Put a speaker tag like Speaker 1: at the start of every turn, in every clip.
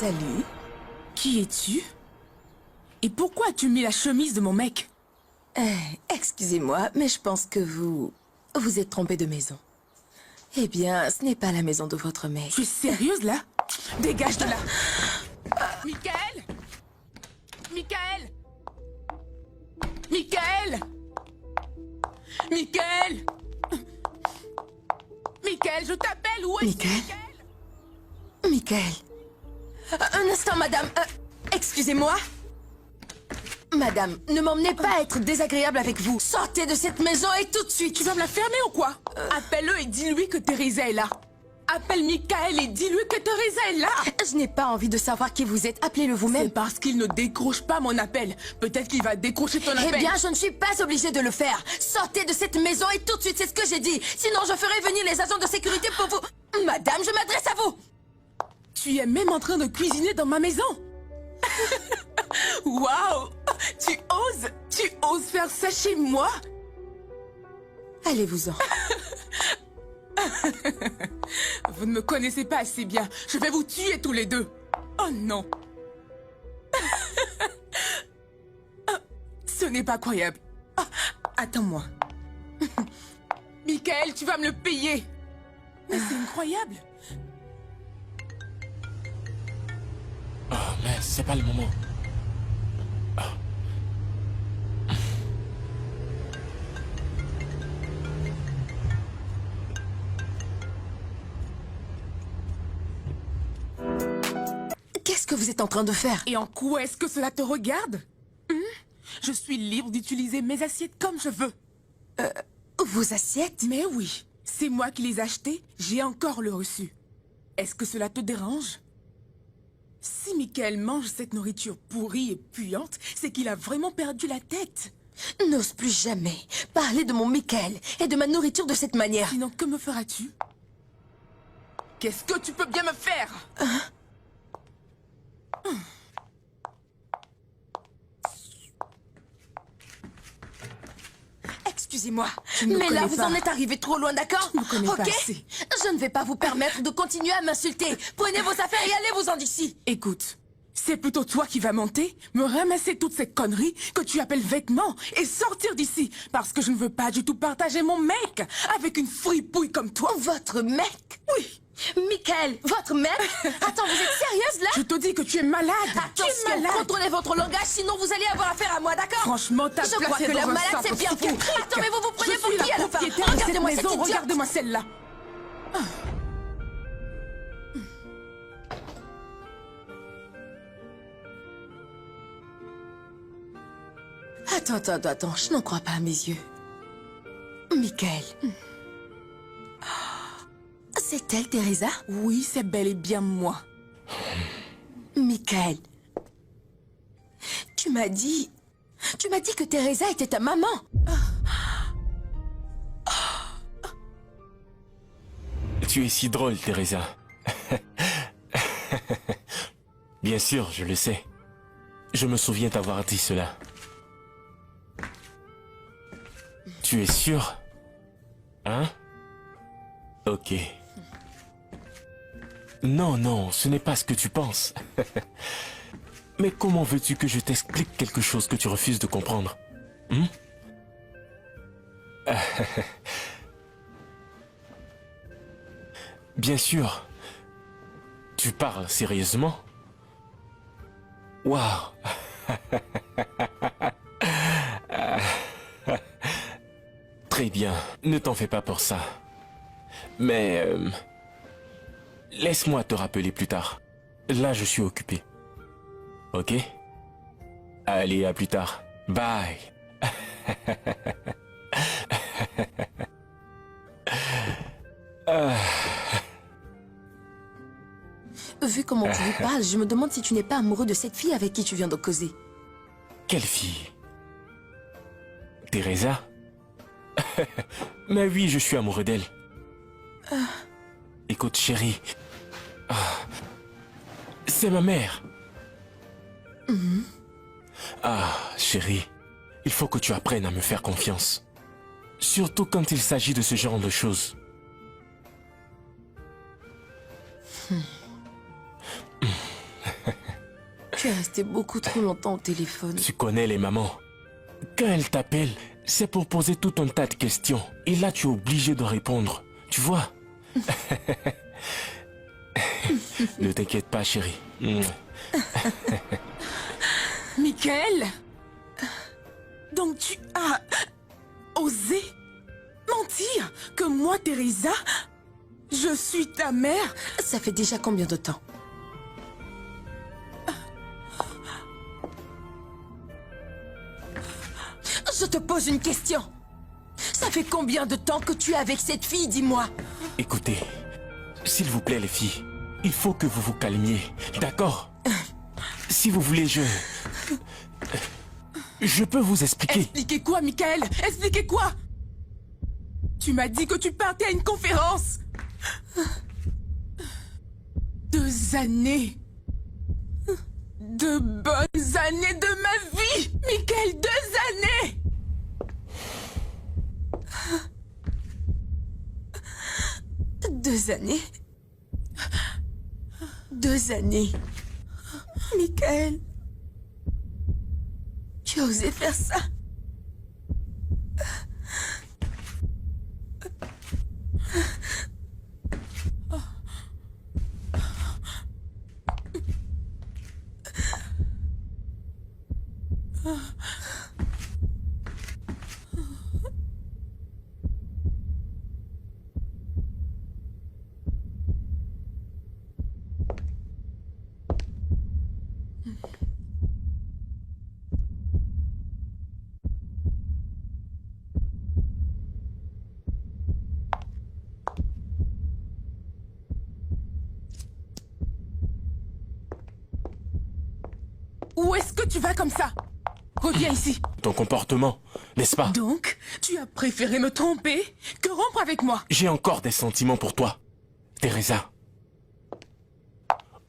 Speaker 1: Salut. Qui es-tu? Et pourquoi as-tu mis la chemise de mon mec?
Speaker 2: Excusez-moi, mais je pense que vous êtes trompé de maison. Eh bien, ce n'est pas la maison de votre mec.
Speaker 1: Tu es sérieuse, là? Dégage de là! Michael! Michael! Michael! Michael! Michael, je t'appelle! Où es-tu,
Speaker 2: Michael? Michael. Un instant, madame. Excusez-moi. Madame, ne m'emmenez pas être désagréable avec vous. Sortez de cette maison et tout de suite.
Speaker 1: Tu vas me la fermer ou quoi? Appelle-le et dis-lui que Teresa est là. Appelle Michael et dis-lui que Teresa est là.
Speaker 2: Je n'ai pas envie de savoir qui vous êtes. Appelez-le vous-même.
Speaker 1: C'est parce qu'il ne décroche pas mon appel. Peut-être qu'il va décrocher ton appel.
Speaker 2: Eh bien, je ne suis pas obligée de le faire. Sortez de cette maison et tout de suite, c'est ce que j'ai dit. Sinon, je ferai venir les agents de sécurité pour vous. Madame, je m'adresse à vous.
Speaker 1: Tu es même en train de cuisiner dans ma maison. Waouh! Tu oses faire ça chez moi?
Speaker 2: Allez-vous-en.
Speaker 1: Vous ne me connaissez pas assez bien. Je vais vous tuer tous les deux. Oh non. Ce n'est pas croyable. Attends-moi. Michael, tu vas me le payer. Mais c'est incroyable.
Speaker 3: Oh, mais c'est pas le moment.
Speaker 2: Qu'est-ce que vous êtes en train de faire?
Speaker 1: Et en quoi est-ce que cela te regarde? Je suis libre d'utiliser mes assiettes comme je veux.
Speaker 2: Vos assiettes?
Speaker 1: Mais oui, c'est moi qui les ai achetées, j'ai encore le reçu. Est-ce que cela te dérange? Si Michael mange cette nourriture pourrie et puante, c'est qu'il a vraiment perdu la tête.
Speaker 2: N'ose plus jamais parler de mon Michael et de ma nourriture de cette manière.
Speaker 1: Sinon, que me feras-tu? Qu'est-ce que tu peux bien me faire?
Speaker 2: Excusez-moi,
Speaker 1: ne me
Speaker 2: mais là,
Speaker 1: connais
Speaker 2: vous
Speaker 1: pas.
Speaker 2: en êtes arrivé trop loin, d'accord?
Speaker 1: Tu me connais
Speaker 2: Ok?
Speaker 1: pas assez.
Speaker 2: Je ne vais pas vous permettre de continuer à m'insulter. Prenez vos affaires et allez-vous-en d'ici.
Speaker 1: Écoute, c'est plutôt toi qui vas monter, me ramasser toutes ces conneries que tu appelles vêtements et sortir d'ici. Parce que je ne veux pas du tout partager mon mec avec une fripouille comme toi.
Speaker 2: Votre mec?
Speaker 1: Oui.
Speaker 2: Michael, votre mec? Attends, vous êtes sérieuse là?
Speaker 1: Je te dis que tu es malade. Tu es
Speaker 2: Attention,
Speaker 1: malade.
Speaker 2: contrôlez votre langage, sinon vous allez avoir affaire à moi, d'accord?
Speaker 1: Franchement, ta
Speaker 2: Je
Speaker 1: place
Speaker 2: crois
Speaker 1: est
Speaker 2: que
Speaker 1: dans
Speaker 2: la
Speaker 1: un
Speaker 2: malade,
Speaker 1: centre
Speaker 2: c'est bien vous.
Speaker 1: psychiatrique.
Speaker 2: Attends, mais vous prenez
Speaker 1: Je
Speaker 2: pour
Speaker 1: suis
Speaker 2: qui à
Speaker 1: la
Speaker 2: la fin?
Speaker 1: propriétaire de cette
Speaker 2: Regardez-moi cette
Speaker 1: maison,
Speaker 2: idiote.
Speaker 1: regardez-moi celle-là.
Speaker 2: Attends, je n'en crois pas à mes yeux. Michael. C'est elle, Teresa?
Speaker 1: Oui, c'est bel et bien moi.
Speaker 2: Michael. Tu m'as dit que Teresa était ta maman.
Speaker 3: Tu es si drôle, Teresa. Bien sûr, je le sais. Je me souviens t'avoir dit cela. Tu es sûr? Hein? Ok. Non, ce n'est pas ce que tu penses. Mais comment veux-tu que je t'explique quelque chose que tu refuses de comprendre? Bien sûr. Tu parles sérieusement? Waouh. Très bien, ne t'en fais pas pour ça. Mais... laisse-moi te rappeler plus tard. Là, je suis occupé. Ok? Allez, à plus tard. Bye.
Speaker 2: Vu comment tu lui parles, je me demande si tu n'es pas amoureux de cette fille avec qui tu viens de causer.
Speaker 3: Quelle fille? Teresa? Mais oui, je suis amoureux d'elle. Écoute, chérie. C'est ma mère. Ah, chérie. Il faut que tu apprennes à me faire confiance. Surtout quand il s'agit de ce genre de choses.
Speaker 2: Tu es resté beaucoup trop longtemps au téléphone.
Speaker 3: Tu connais les mamans. Quand elles t'appellent, c'est pour poser tout un tas de questions. Et là, tu es obligé de répondre. Tu vois? Ne t'inquiète pas, chérie.
Speaker 1: Michael? Donc tu as osé mentir que moi, Teresa, je suis ta mère?
Speaker 2: Ça fait déjà combien de temps? Je te pose une question. Ça fait combien de temps que tu es avec cette fille, dis-moi?
Speaker 3: Écoutez, s'il vous plaît les filles, il faut que vous vous calmiez, d'accord? Si vous voulez, je peux vous expliquer.
Speaker 1: Expliquez quoi, Michael? Expliquez quoi? Tu m'as dit que tu partais à une conférence. 2 années. 2 bonnes années de ma vie. Michael, 2 années.
Speaker 2: Deux années? 2 années. Michael. Tu as osé faire ça?
Speaker 1: Où est-ce que tu vas comme ça? Reviens ici.
Speaker 3: Ton comportement, n'est-ce pas?
Speaker 1: Donc, tu as préféré me tromper que rompre avec moi?
Speaker 3: J'ai encore des sentiments pour toi, Teresa.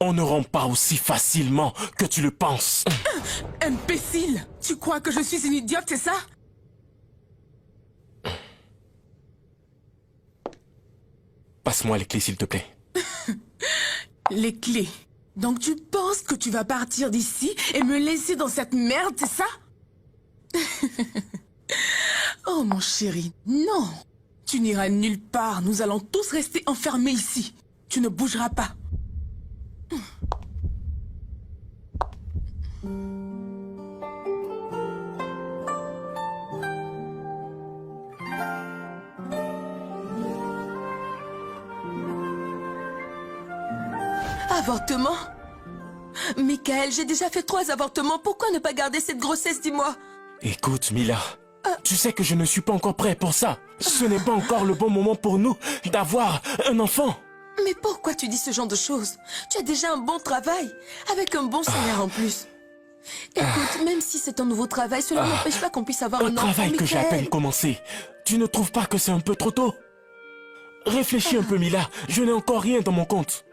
Speaker 3: On ne rompt pas aussi facilement que tu le penses.
Speaker 1: Imbécile! Tu crois que je suis une idiote, c'est ça?
Speaker 3: Passe-moi les clés, s'il te plaît.
Speaker 1: Les clés. Donc tu penses que tu vas partir d'ici et me laisser dans cette merde, c'est ça? Oh mon chéri, non. Tu n'iras nulle part, nous allons tous rester enfermés ici. Tu ne bougeras pas.
Speaker 2: Avortement? Michael, j'ai déjà fait 3 avortements. Pourquoi ne pas garder cette grossesse, dis-moi?
Speaker 3: Écoute, Mila, tu sais que je ne suis pas encore prêt pour ça. Ce n'est pas encore le bon moment pour nous d'avoir un enfant.
Speaker 2: Mais pourquoi tu dis ce genre de choses? Tu as déjà un bon travail, avec un bon salaire en plus. Écoute, même si c'est un nouveau travail, cela n'empêche pas qu'on puisse avoir un
Speaker 3: Un
Speaker 2: enfant,
Speaker 3: travail que j'ai à
Speaker 2: Michael.
Speaker 3: peine commencé. Tu ne trouves pas que c'est un peu trop tôt? Réfléchis un peu, Mila. Je n'ai encore rien dans mon compte.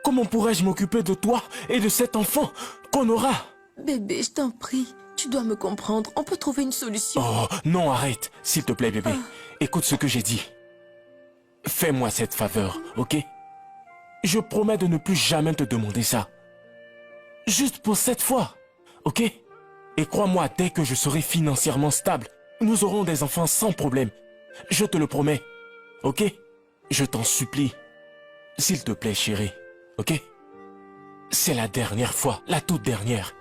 Speaker 3: Comment pourrais-je m'occuper de toi et de cet enfant qu'on aura?
Speaker 2: Bébé, je t'en prie, tu dois me comprendre. On peut trouver une solution.
Speaker 3: Oh, non, arrête. S'il te plaît, bébé. Écoute ce que j'ai dit. Fais-moi cette faveur, ok? Je promets de ne plus jamais te demander ça. Juste pour cette fois, ok? Et crois-moi, dès que je serai financièrement stable, nous aurons des enfants sans problème. Je te le promets, ok? Je t'en supplie. S'il te plaît, chérie, ok? C'est la dernière fois, la toute dernière.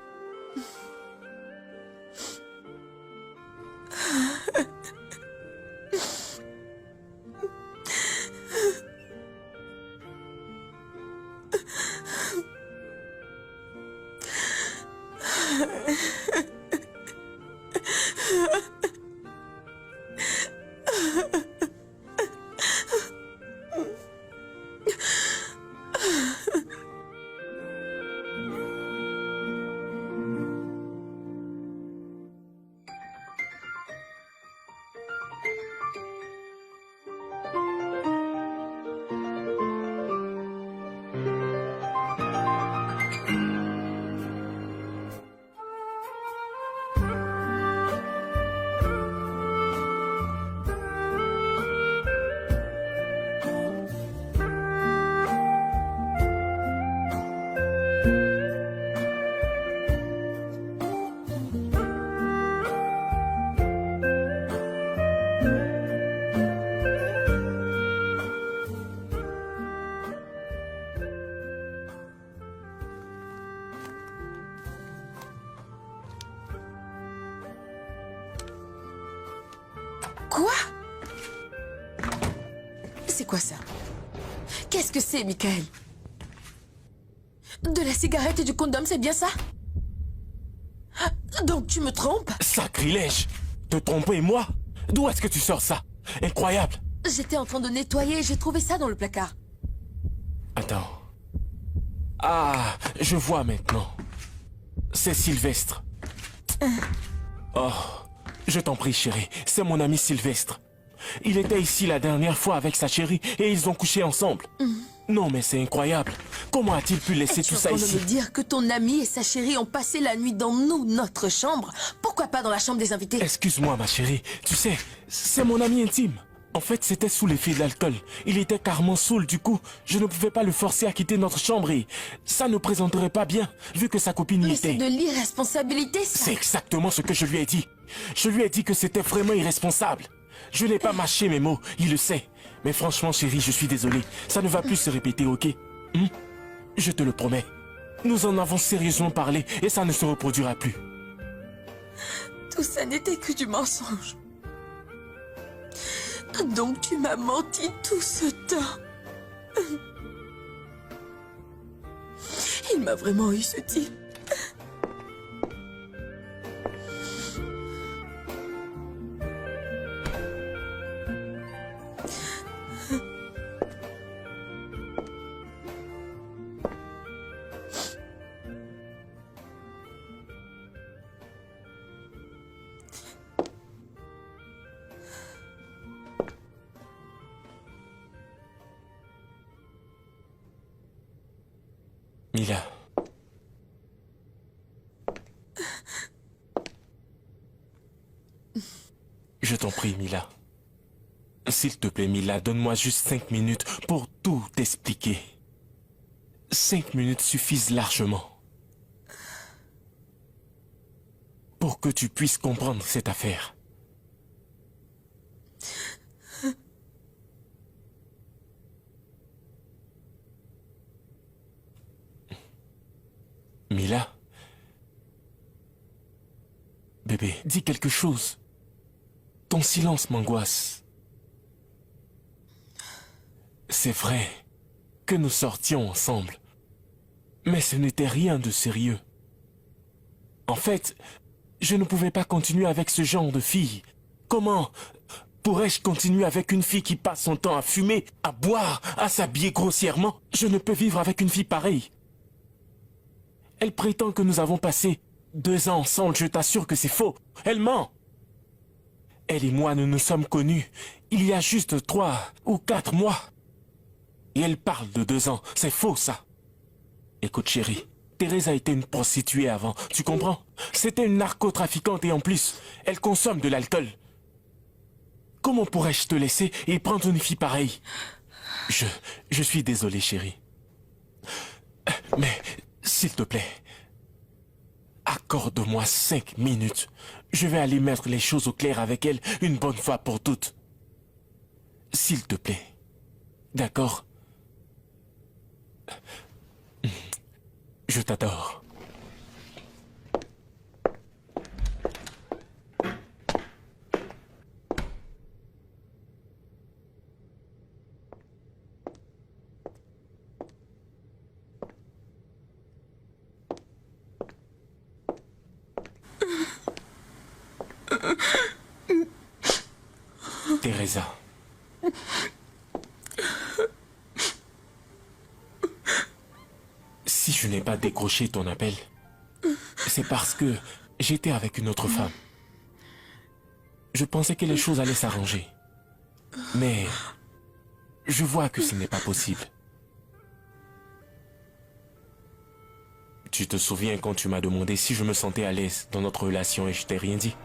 Speaker 2: Quoi? C'est quoi ça? Qu'est-ce que c'est, Michael? De la cigarette et du condom, c'est bien ça? Donc tu me trompes?
Speaker 3: Sacrilège! Te tromper, moi? D'où est-ce que tu sors ça? Incroyable!
Speaker 2: J'étais en train de nettoyer et j'ai trouvé ça dans le placard.
Speaker 3: Attends. Ah, je vois maintenant. C'est Sylvestre. Oh, je t'en prie, chérie. C'est mon ami Sylvestre. Il était ici la dernière fois avec sa chérie et ils ont couché ensemble. Non, mais c'est incroyable. Comment a-t-il pu laisser tout ça
Speaker 2: Tu es en train
Speaker 3: ici?
Speaker 2: de me dire que ton ami et sa chérie ont passé la nuit dans notre chambre? Pourquoi pas dans la chambre des invités?
Speaker 3: Excuse-moi, ma chérie. Tu sais, c'est mon ami intime. En fait, c'était sous l'effet de l'alcool. Il était carrément saoul, du coup, je ne pouvais pas le forcer à quitter notre chambre et ça ne présenterait pas bien, vu que sa copine y
Speaker 2: Mais
Speaker 3: était.
Speaker 2: c'est de l'irresponsabilité, ça.
Speaker 3: C'est exactement ce que je lui ai dit. Je lui ai dit que c'était vraiment irresponsable. Je n'ai pas mâché mes mots, il le sait. Mais franchement, chérie, je suis désolé. Ça ne va plus se répéter, ok? Je te le promets. Nous en avons sérieusement parlé et ça ne se reproduira plus.
Speaker 2: Tout ça n'était que du mensonge. Donc tu m'as menti tout ce temps. Il m'a vraiment eu, ce type.
Speaker 3: Mila. Je t'en prie, Mila. S'il te plaît, Mila, donne-moi juste 5 minutes pour tout t'expliquer. 5 minutes suffisent largement. Pour que tu puisses comprendre cette affaire. Mila? Bébé, dis quelque chose. Ton silence m'angoisse. C'est vrai que nous sortions ensemble, mais ce n'était rien de sérieux. En fait, je ne pouvais pas continuer avec ce genre de fille. Comment pourrais-je continuer avec une fille qui passe son temps à fumer, à boire, à s'habiller grossièrement? Je ne peux vivre avec une fille pareille. Elle prétend que nous avons passé 2 ans ensemble, je t'assure que c'est faux. Elle ment. Elle et moi, nous nous sommes connus il y a juste 3 ou 4 mois. Et elle parle de 2 ans. C'est faux, ça. Écoute, chérie, Thérèse a été une prostituée avant, tu comprends? C'était une narcotrafiquante et en plus, elle consomme de l'alcool. Comment pourrais-je te laisser et prendre une fille pareille? Je suis désolé, chérie. Mais, s'il te plaît, accorde-moi 5 minutes. Je vais aller mettre les choses au clair avec elle une bonne fois pour toutes. S'il te plaît. D'accord? Je t'adore. Teresa. Si je n'ai pas décroché ton appel, c'est parce que j'étais avec une autre femme. Je pensais que les choses allaient s'arranger. Mais je vois que ce n'est pas possible. Tu te souviens quand tu m'as demandé si je me sentais à l'aise dans notre relation et je t'ai rien dit?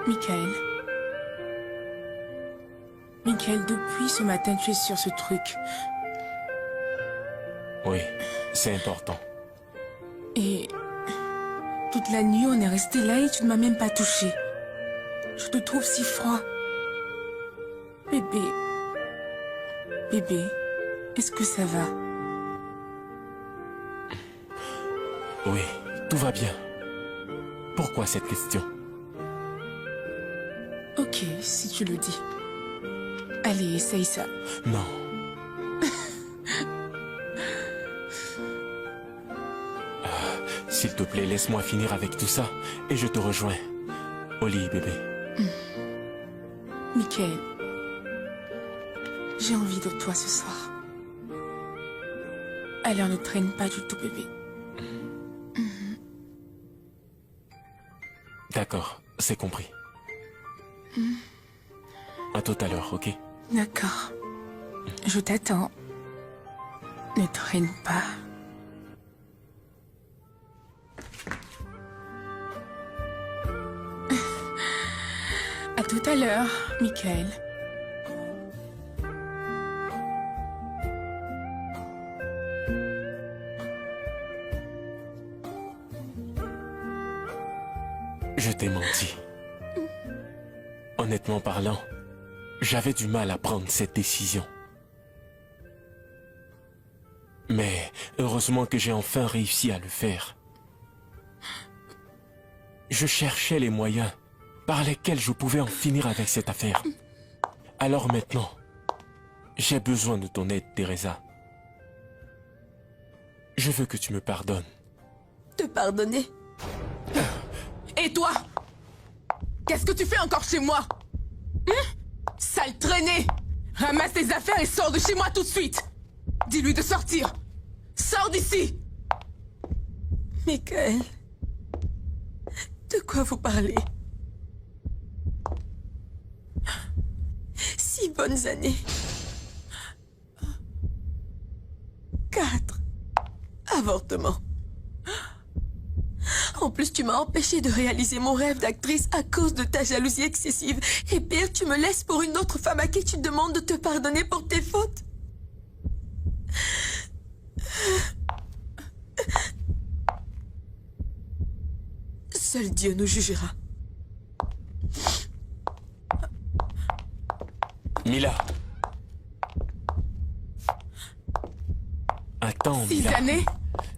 Speaker 1: Michael. Michael, depuis ce matin, tu es sur ce truc.
Speaker 3: Oui, c'est important.
Speaker 1: Et toute la nuit, on est resté là et tu ne m'as même pas touché. Je te trouve si froid. Bébé. Bébé, est-ce que ça va?
Speaker 3: Oui, tout va bien. Pourquoi cette question?
Speaker 1: Ok, si tu le dis. Allez, essaye ça.
Speaker 3: Non. S'il te plaît, laisse-moi finir avec tout ça et je te rejoins. Au lit, bébé.
Speaker 1: Michael, j'ai envie de toi ce soir. Alors ne traîne pas du tout, bébé.
Speaker 3: D'accord, c'est compris. À tout à l'heure, ok?
Speaker 1: D'accord. Je t'attends. Ne traîne pas. À tout à l'heure, Michael.
Speaker 3: Je t'ai menti. Honnêtement parlant, j'avais du mal à prendre cette décision. Mais heureusement que j'ai enfin réussi à le faire. Je cherchais les moyens par lesquels je pouvais en finir avec cette affaire. Alors maintenant, j'ai besoin de ton aide, Teresa. Je veux que tu me pardonnes.
Speaker 2: Te pardonner?
Speaker 1: Et toi? Qu'est-ce que tu fais encore chez moi? Sale traînée! Ramasse tes affaires et sors de chez moi tout de suite! Dis-lui de sortir! Sors d'ici!
Speaker 2: Michael, de quoi vous parlez? 6 bonnes années. 4 avortements. En plus, tu m'as empêché de réaliser mon rêve d'actrice à cause de ta jalousie excessive. Et pire, tu me laisses pour une autre femme à qui tu demandes de te pardonner pour tes fautes. Seul Dieu nous jugera.
Speaker 3: Mila. Attends,
Speaker 1: 6
Speaker 3: Mila.
Speaker 1: années?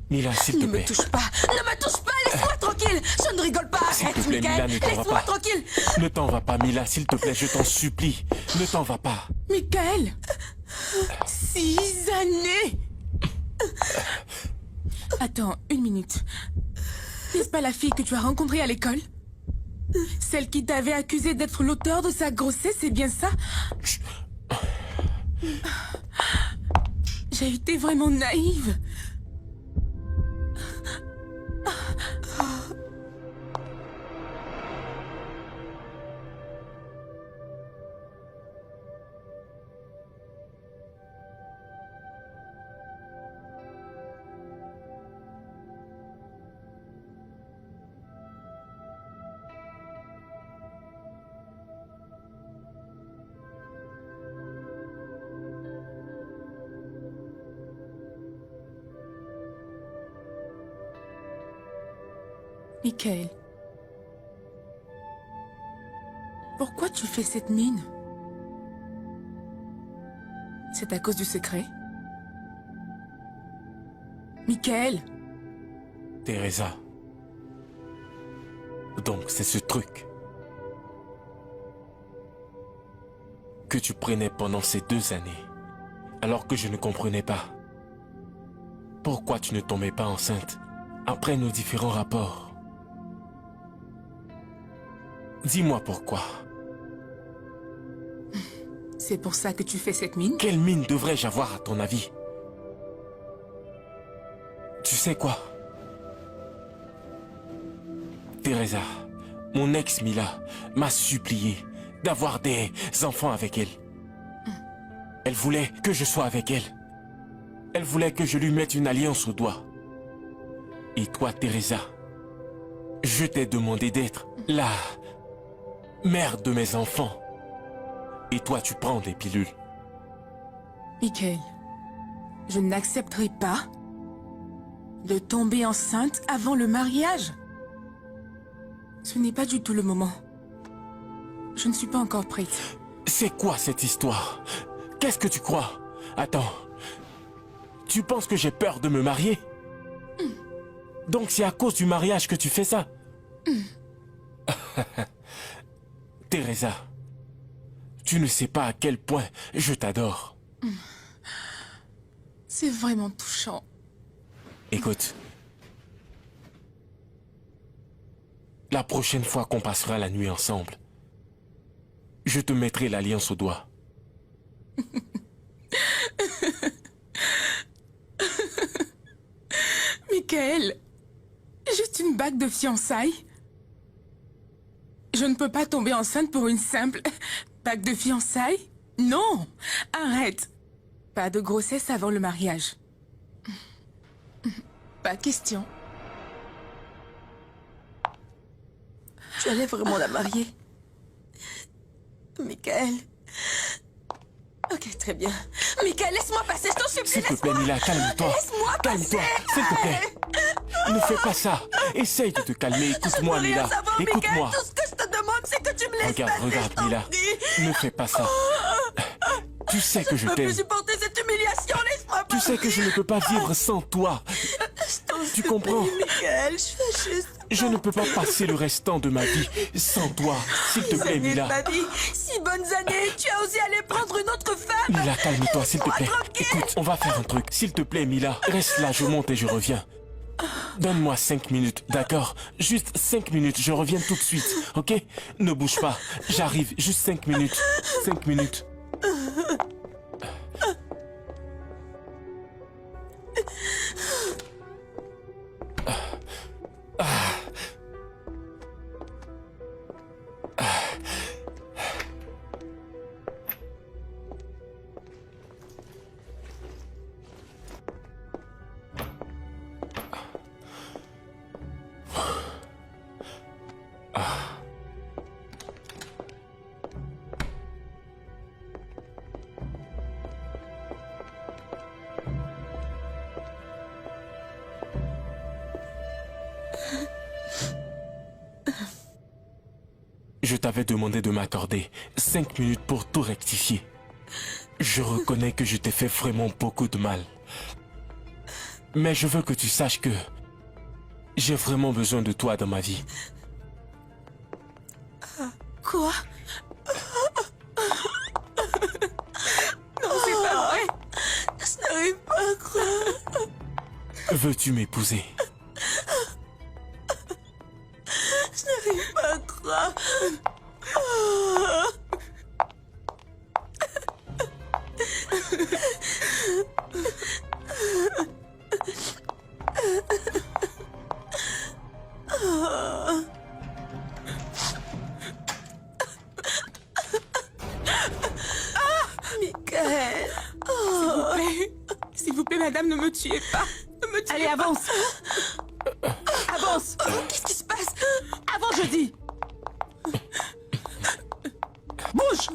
Speaker 3: Mila, s'il te
Speaker 2: Ne me
Speaker 3: plaît.
Speaker 2: touche pas! Ne me touche pas! Laisse-moi tranquille! Je ne rigole pas!
Speaker 3: S'il te
Speaker 2: Arrête,
Speaker 3: plaît, Mila,
Speaker 2: Michael!
Speaker 3: ne t'en va
Speaker 2: Laisse-moi
Speaker 3: pas.
Speaker 2: tranquille!
Speaker 3: Ne t'en va pas, Mila, s'il te plaît, je t'en supplie. Ne t'en va pas.
Speaker 1: Michael! 6 années! Attends, une minute. N'est-ce pas la fille que tu as rencontrée à l'école? Celle qui t'avait accusé d'être l'auteur de sa grossesse, c'est bien ça? J'ai été vraiment naïve. Michael, pourquoi tu fais cette mine? C'est à cause du secret? Michael,
Speaker 3: Teresa. Donc c'est ce truc que tu prenais pendant ces 2 années, alors que je ne comprenais pas. Pourquoi tu ne tombais pas enceinte après nos différents rapports? Dis-moi pourquoi.
Speaker 1: c'est pour ça que tu fais cette mine?
Speaker 3: Quelle mine devrais-je avoir à ton avis? Tu sais quoi? Teresa, mon ex Mila m'a supplié d'avoir des enfants avec elle. Elle voulait que je sois avec elle. Elle voulait que je lui mette une alliance au doigt. Et toi, Teresa, je t'ai demandé d'être la mère de mes enfants. Et toi, tu prends des pilules.
Speaker 1: Michael, je n'accepterai pas De tomber enceinte avant le mariage? Ce n'est pas du tout le moment. Je ne suis pas encore prête.
Speaker 3: C'est quoi cette histoire? Qu'est-ce que tu crois? Attends. Tu penses que j'ai peur de me marier? Donc c'est à cause du mariage que tu fais ça? Teresa, tu ne sais pas à quel point je t'adore.
Speaker 1: C'est vraiment touchant.
Speaker 3: Écoute. La prochaine fois qu'on passera la nuit ensemble, je te mettrai l'alliance au doigt.
Speaker 1: Michael, juste une bague de fiançailles? Je ne peux pas tomber enceinte pour une simple bague de fiançailles? Non, arrête. Pas de grossesse avant le mariage. Pas question.
Speaker 2: Tu allais vraiment la marier? Michael. Ok, très bien. Michael, laisse-moi passer, je t'en supplie,
Speaker 3: S'il te plaît,
Speaker 2: laisse-moi.
Speaker 3: Mila, calme-toi.
Speaker 2: Laisse-moi
Speaker 3: Calme-toi,
Speaker 2: passer.
Speaker 3: s'il te plaît. Ne fais pas ça. Essaye de te calmer. Écoute-moi,
Speaker 2: Je veux
Speaker 3: Mila.
Speaker 2: rien savoir,
Speaker 3: Écoute-moi.
Speaker 2: Michael. Tout ce que je te demande, c'est que tu me laisses passer.
Speaker 3: Regarde,
Speaker 2: je t'en
Speaker 3: Mila.
Speaker 2: prie.
Speaker 3: Ne fais pas ça. Tu sais que je
Speaker 2: Je peux
Speaker 3: t'aime.
Speaker 2: plus supporter cette humiliation, laisse-moi
Speaker 3: Tu sais que je ne peux pas vivre sans toi. Tu comprends?
Speaker 2: Michael, je fais juste...
Speaker 3: Je ne peux pas passer le restant de ma vie sans toi. S'il te plaît,
Speaker 2: Années de
Speaker 3: Mila.
Speaker 2: ma vie, 6 bonnes années, tu as osé aller prendre une autre femme.
Speaker 3: Mila, calme-toi, s'il te plaît.
Speaker 2: Laisse-moi tranquille.
Speaker 3: Écoute, on va faire un truc. S'il te plaît, Mila, reste là, je monte et je reviens. Donne-moi 5 minutes, d'accord? Juste 5 minutes, je reviens tout de suite, ok? Ne bouge pas, j'arrive, juste 5 minutes. 5 minutes. Je t'avais demandé de m'accorder 5 minutes pour tout rectifier. Je reconnais que je t'ai fait vraiment beaucoup de mal. Mais je veux que tu saches que j'ai vraiment besoin de toi dans ma vie.
Speaker 2: Quoi?
Speaker 1: Non, c'est pas vrai.
Speaker 2: Je n'arrive pas à croire.
Speaker 3: Veux-tu m'épouser?
Speaker 2: Je n'arrive pas à croire. Michael.
Speaker 1: S'il vous plaît, madame, ne me tuez pas. Ne me tuez
Speaker 4: Allez,
Speaker 1: pas.
Speaker 4: avance. Avance.
Speaker 2: Qu'est-ce qui se passe?
Speaker 4: Avance, je dis. Bouge.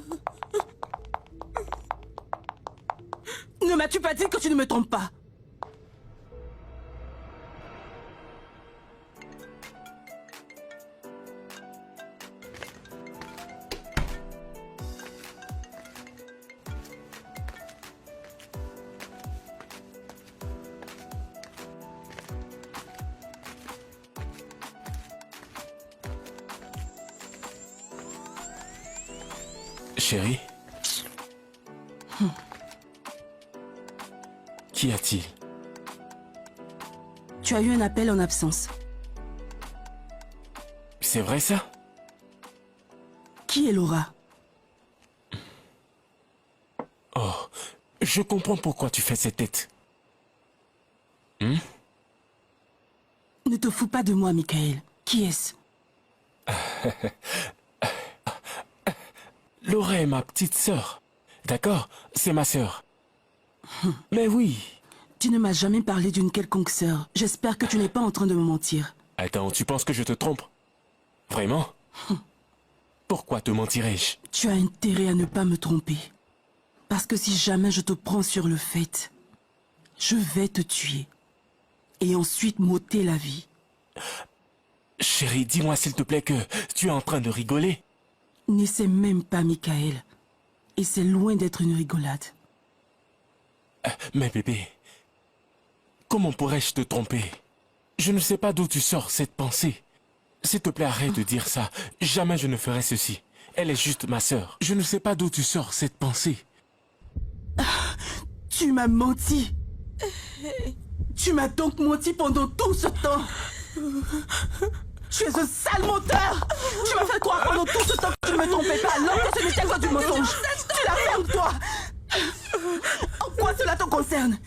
Speaker 4: Ne m'as-tu pas dit que tu ne me trompes pas?
Speaker 3: Chérie? Qu'y a-t-il?
Speaker 4: Tu as eu un appel en absence.
Speaker 3: C'est vrai ça?
Speaker 4: Qui est Laura?
Speaker 3: Oh, je comprends pourquoi tu fais cette tête.
Speaker 4: Ne te fous pas de moi, Michael. Qui est-ce?
Speaker 3: Laura est ma petite sœur. D'accord? C'est ma sœur. Mais oui.
Speaker 4: Tu ne m'as jamais parlé d'une quelconque sœur. J'espère que tu n'es pas en train de me mentir.
Speaker 3: Attends, tu penses que je te trompe? Vraiment? Pourquoi te mentirais-je?
Speaker 4: Tu as intérêt à ne pas me tromper. Parce que si jamais je te prends sur le fait, je vais te tuer. et ensuite m'ôter la vie.
Speaker 3: Chérie, dis-moi s'il te plaît que tu es en train de rigoler.
Speaker 4: N'essaie même pas, Michael. Et c'est loin d'être une rigolade.
Speaker 3: Mais bébé, comment pourrais-je te tromper? Je ne sais pas d'où tu sors cette pensée. S'il te plaît, arrête de dire ça. Jamais je ne ferai ceci. Elle est juste ma sœur. Je ne sais pas d'où tu sors cette pensée.
Speaker 4: Tu m'as menti. Tu m'as donc menti pendant tout ce temps. Tu es un sale menteur. Tu m'as fait croire pendant tout ce temps que tu ne me trompais pas, alors que ce n'était que du mensonge. Tu la fermes, toi. En quoi cela te concerne?